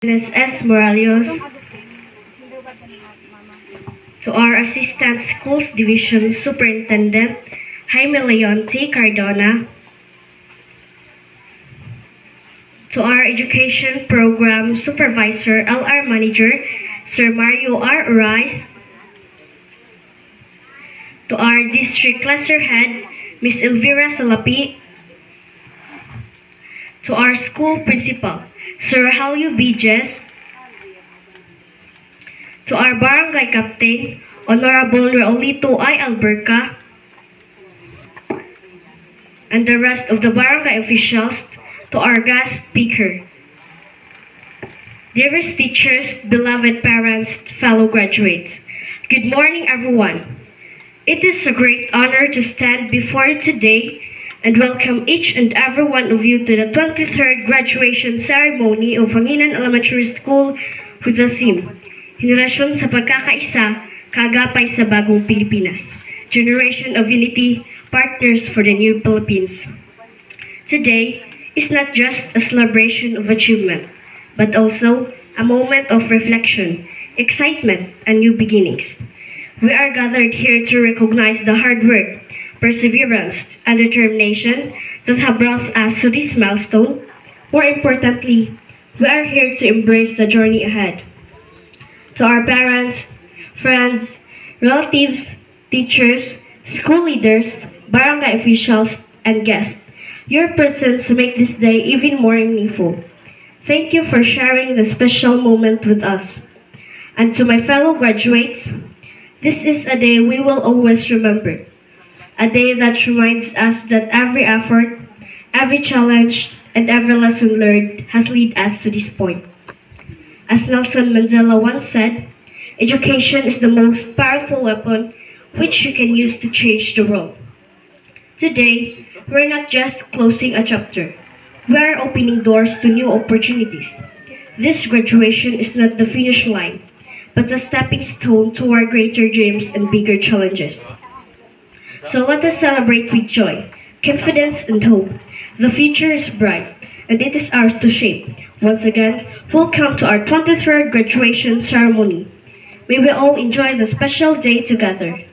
Ms. S. Morales, to our Assistant Schools Division Superintendent, Jaime Leon T. Cardona, to our Education Program Supervisor, LR Manager, Sir Mario R. Urais, to our District Cluster Head, Ms. Elvira Salapi, to our School Principal, Sir Halio Bijes, to our Barangay Captain, Honorable Raulito I. Alberca, and the rest of the barangay officials, to our guest speaker. Dearest teachers, beloved parents, fellow graduates, good morning everyone. It is a great honor to stand before you today and welcome each and every one of you to the 23rd graduation ceremony of Hanginan Elementary School with the theme, Henerasyon sa Pagkakaisa, Kagapay sa Bagong Pilipinas, Generation of Unity, Partners for the New Philippines. Today is not just a celebration of achievement, but also a moment of reflection, excitement, and new beginnings. We are gathered here to recognize the hard work, perseverance, and determination that have brought us to this milestone. More importantly, we are here to embrace the journey ahead. To our parents, friends, relatives, teachers, school leaders, barangay officials, and guests, your presence make this day even more meaningful. Thank you for sharing the special moment with us. And to my fellow graduates, this is a day we will always remember. A day that reminds us that every effort, every challenge, and every lesson learned has led us to this point. As Nelson Mandela once said, education is the most powerful weapon which you can use to change the world. Today, we're not just closing a chapter. We are opening doors to new opportunities. This graduation is not the finish line, but a stepping stone toward greater dreams and bigger challenges. So let us celebrate with joy, confidence, and hope. The future is bright, and it is ours to shape. Once again, welcome to our 23rd graduation ceremony. May we all enjoy the special day together.